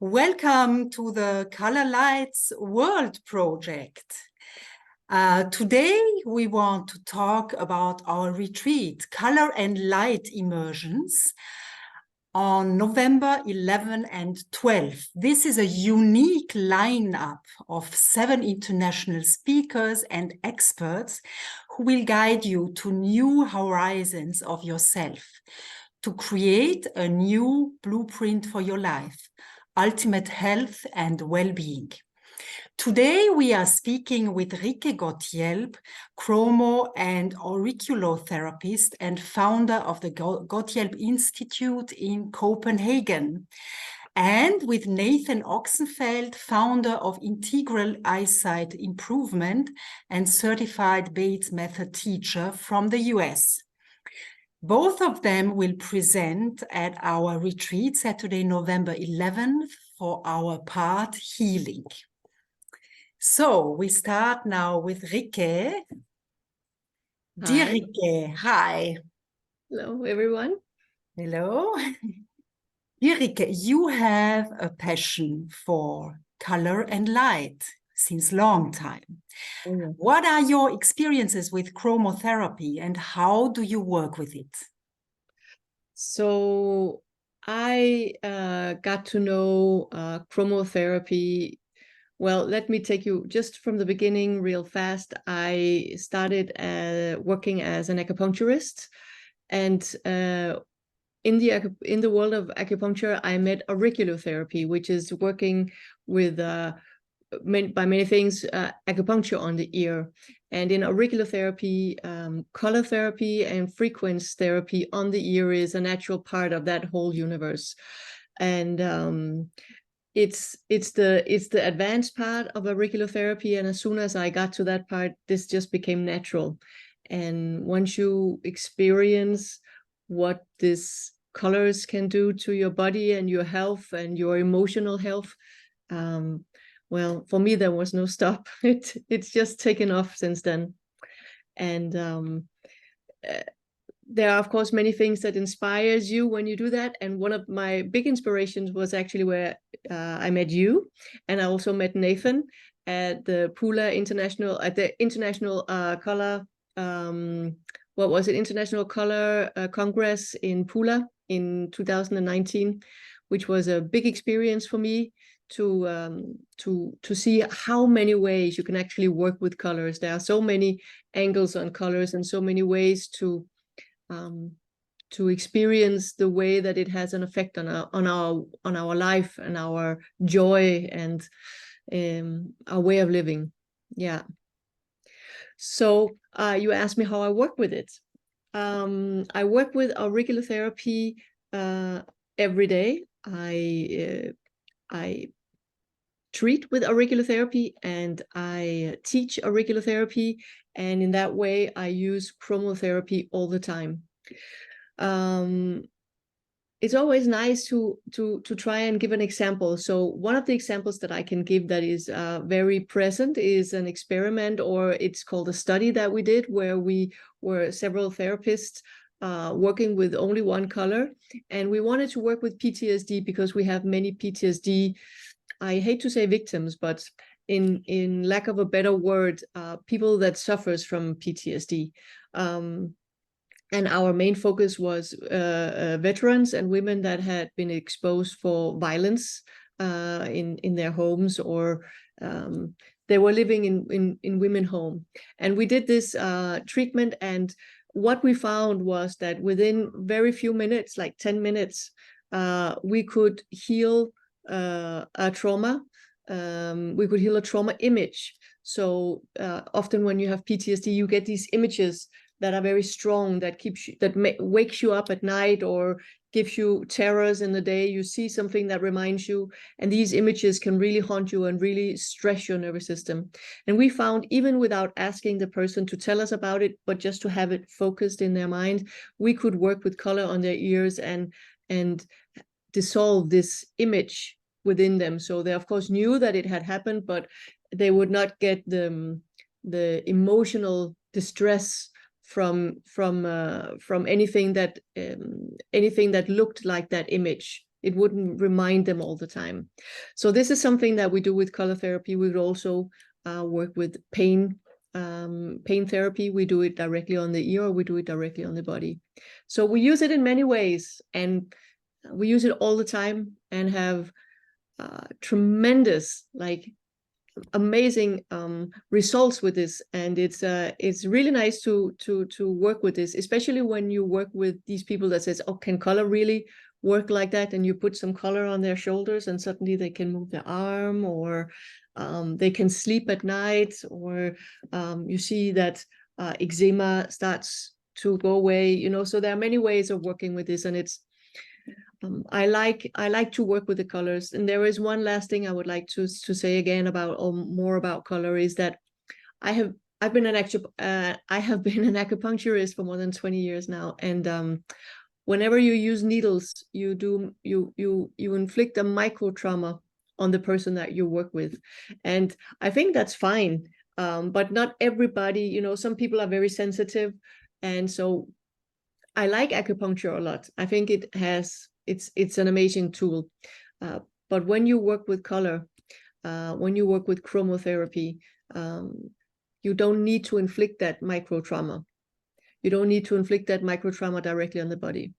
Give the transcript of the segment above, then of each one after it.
Welcome to the Color Lights World Project. Today we want to talk about our retreat, Color and Light Immersions, on November 11 and 12. This is a unique lineup of 7 international speakers and experts who will guide you to new horizons of yourself, to create a new blueprint for your life, ultimate health and well-being. Today we are speaking with Rikke Godthjaelp, Chromo and Auriculotherapist and founder of the Godthjaelp Institute in Copenhagen, and with Nathan Oxenfeld, founder of Integral Eyesight Improvement and certified Bates Method teacher from the US. Both of them will present at our retreat Saturday, November 11th for our part Healing. So we start now with Rikke. Dear Rikke, hi. Hello, everyone. Hello. Dear Rikke, you have a passion for color and light since long time. What are your experiences with chromotherapy and how do you work with it? So I got to know chromotherapy. Well, let me take you just from the beginning real fast. I started working as an acupuncturist, and in the world of acupuncture, I met Auriculotherapy, which is working with by many things, acupuncture on the ear. And in auriculotherapy, color therapy and frequency therapy on the ear is a natural part of that whole universe. And it's the advanced part of auriculotherapy. And as soon as I got to that part, this just became natural. And once you experience what these colors can do to your body and your health and your emotional health, well, for me, there was no stop. It's just taken off since then. And there are, of course, many things that inspires you when you do that. And one of my big inspirations was actually where I met you. And I also met Nathan at the International Color, what was it? International Color Congress in Pula in 2019, which was a big experience for me to see how many ways you can actually work with colors. There are so many angles on colors and so many ways to experience the way that it has an effect on our life and our joy and our way of living. Yeah. So you asked me how I work with it. I work with auriculotherapy every day. I treat with auriculotherapy and I teach auriculotherapy, and in that way I use chromotherapy all the time. It's always nice to try and give an example. So one of the examples that I can give that is very present is an experiment, or it's called a study that we did, where we were several therapists working with only one color, and we wanted to work with PTSD because we have many PTSD, I hate to say victims, but in lack of a better word, people that suffers from PTSD. And our main focus was veterans and women that had been exposed for violence in their homes, or they were living in women home. And we did this treatment, and what we found was that within very few minutes, like 10 minutes, we could heal a trauma. We could heal a trauma image. So often when you have PTSD, you get these images that are very strong, that wakes you up at night or gives you terrors in the day. You see something that reminds you, and these images can really haunt you and really stress your nervous system. And we found, even without asking the person to tell us about it, but just to have it focused in their mind, we could work with color on their ears and dissolve this image within them. So they of course knew that it had happened, but they would not get the emotional distress from anything that looked like that image. It wouldn't remind them all the time. So this is something that we do with color therapy. We would also work with pain therapy. We do it directly on the ear, or we do it directly on the body. So we use it in many ways, and we use it all the time and have tremendous, like, amazing results with this. And it's really nice to work with this, especially when you work with these people that says, oh, can color really work like that? And you put some color on their shoulders and suddenly they can move their arm, or they can sleep at night, or you see that eczema starts to go away, you know. So there are many ways of working with this, and it's I like to work with the colors. And there is one last thing I would like to say again about, or more about color, is that I have been an acupuncturist for more than 20 years now, and whenever you use needles, you inflict a micro trauma on the person that you work with, and I think that's fine, but not everybody. You know, some people are very sensitive, and so I like acupuncture a lot. I think it's an amazing tool. But when you work with color, when you work with chromotherapy, you don't need to inflict that micro trauma. You don't need to inflict that micro trauma directly on the body.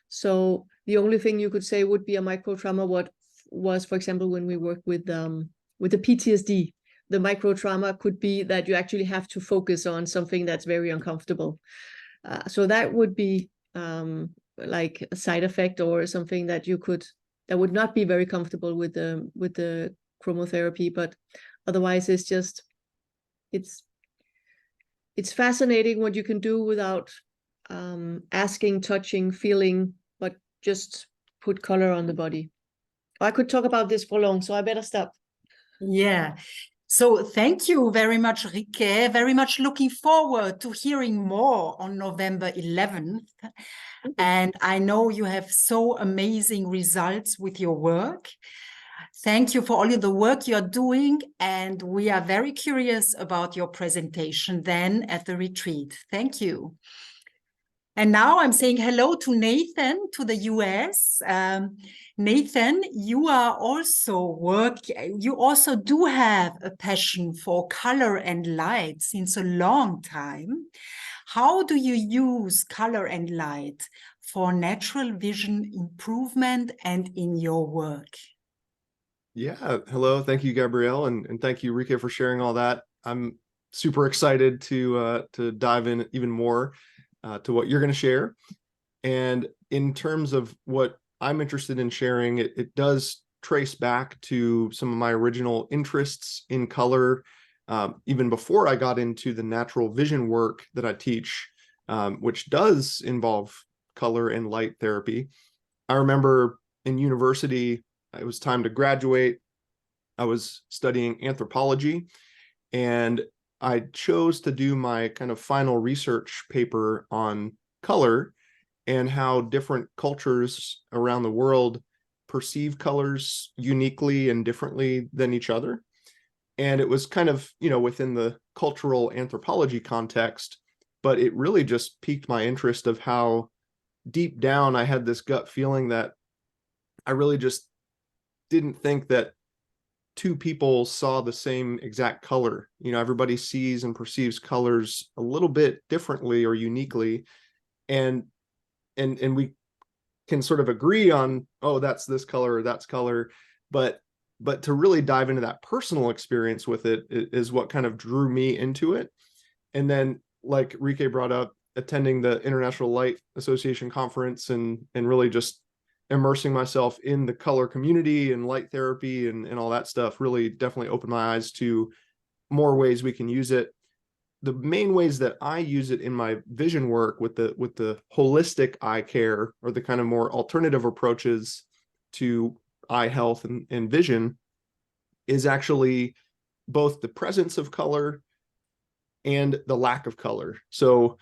So the only thing you could say would be a micro trauma. What was, for example, when we work with the PTSD, the micro trauma could be that you actually have to focus on something that's very uncomfortable. So that would be like a side effect, or something that that would not be very comfortable with the chromotherapy. But otherwise, it's fascinating what you can do without asking, touching, feeling, but just put color on the body. I could talk about this for long, so I better stop. Yeah. So thank you very much, Rikke. Very much looking forward to hearing more on November 11th. And I know you have so amazing results with your work. Thank you for all of the work you're doing. And we are very curious about your presentation then at the retreat. Thank you. And now I'm saying hello to Nathan, to the US. Nathan, you also do have a passion for color and light since a long time. How do you use color and light for natural vision improvement and in your work? Yeah, hello. Thank you, Gabrielle, and thank you, Rikke, for sharing all that. I'm super excited to dive in even more to what you're going to share. And in terms of what I'm interested in sharing, it does trace back to some of my original interests in color, even before I got into the natural vision work that I teach, which does involve color and light therapy. I remember in university, it was time to graduate. I was studying anthropology, and I chose to do my kind of final research paper on color and how different cultures around the world perceive colors uniquely and differently than each other. And it was kind of, you know, within the cultural anthropology context, but it really just piqued my interest of how deep down I had this gut feeling that I really just didn't think that two people saw the same exact color. You know, everybody sees and perceives colors a little bit differently or uniquely. And we can sort of agree on, oh, that's this color or that's color. But to really dive into that personal experience with it is what kind of drew me into it. And then, like Rikke brought up, attending the International Light Association conference and really just immersing myself in the color community and light therapy and all that stuff really definitely opened my eyes to more ways we can use it. The main ways that I use it in my vision work with the holistic eye care, or the kind of more alternative approaches to eye health and vision, is actually both the presence of color and the lack of color. So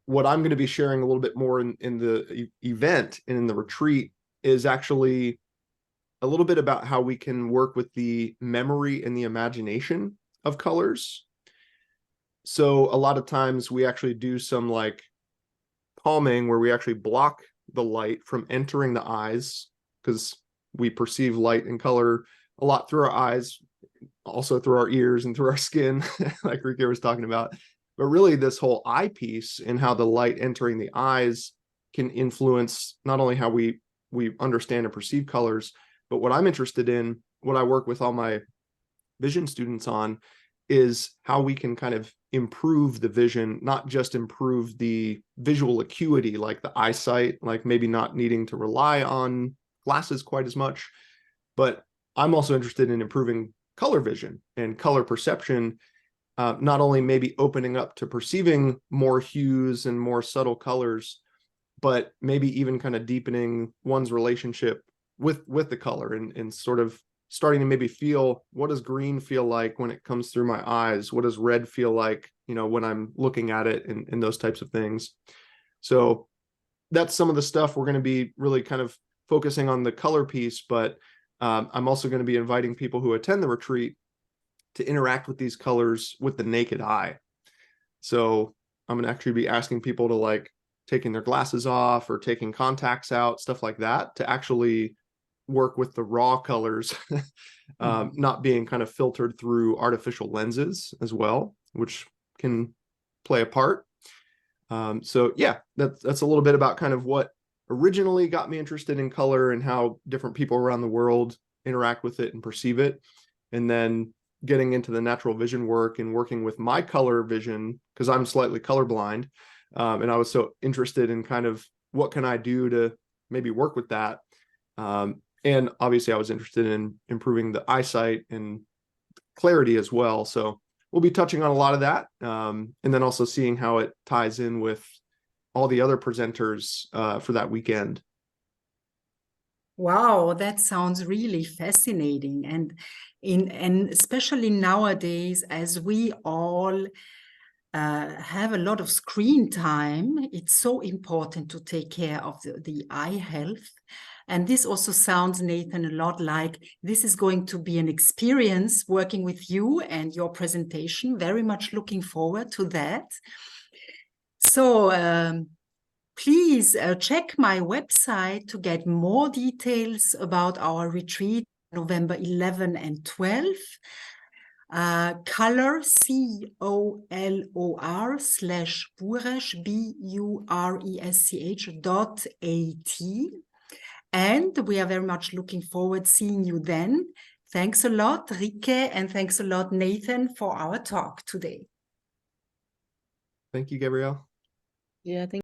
what I'm going to be sharing a little bit more in the event and in the retreat is actually a little bit about how we can work with the memory and the imagination of colors. So a lot of times we actually do some like calming where we actually block the light from entering the eyes because we perceive light and color a lot through our eyes, also through our ears and through our skin, like Rikke was talking about. But really this whole eye piece and how the light entering the eyes can influence not only how we understand and perceive colors, but what I'm interested in, what I work with all my vision students on, is how we can kind of improve the vision, not just improve the visual acuity, like the eyesight, like maybe not needing to rely on glasses quite as much, but I'm also interested in improving color vision and color perception, not only maybe opening up to perceiving more hues and more subtle colors, but maybe even kind of deepening one's relationship with the color and sort of starting to maybe feel, what does green feel like when it comes through my eyes? What does red feel like, when I'm looking at it, and those types of things. So that's some of the stuff we're going to be really kind of focusing on the color piece, but I'm also going to be inviting people who attend the retreat to interact with these colors with the naked eye. So I'm going to actually be asking people to, like, taking their glasses off or taking contacts out, stuff like that, to actually work with the raw colors, not being kind of filtered through artificial lenses as well, which can play a part. So yeah, that's a little bit about kind of what originally got me interested in color and how different people around the world interact with it and perceive it. And then getting into the natural vision work and working with my color vision, because I'm slightly colorblind. And I was so interested in kind of what can I do to maybe work with that. And obviously I was interested in improving the eyesight and clarity as well. So we'll be touching on a lot of that. And then also seeing how it ties in with all the other presenters for that weekend. Wow, that sounds really fascinating. And especially nowadays, as we all have a lot of screen time, it's so important to take care of the eye health. And this also sounds, Nathan, a lot like this is going to be an experience working with you and your presentation. Very much looking forward to that. So please check my website to get more details about our retreat, November 11 and 12. Color, color/buresch, buresch.at. And we are very much looking forward to seeing you then. Thanks a lot, Rikke, and thanks a lot, Nathan, for our talk today. Thank you, Gabrielle. Yeah, thank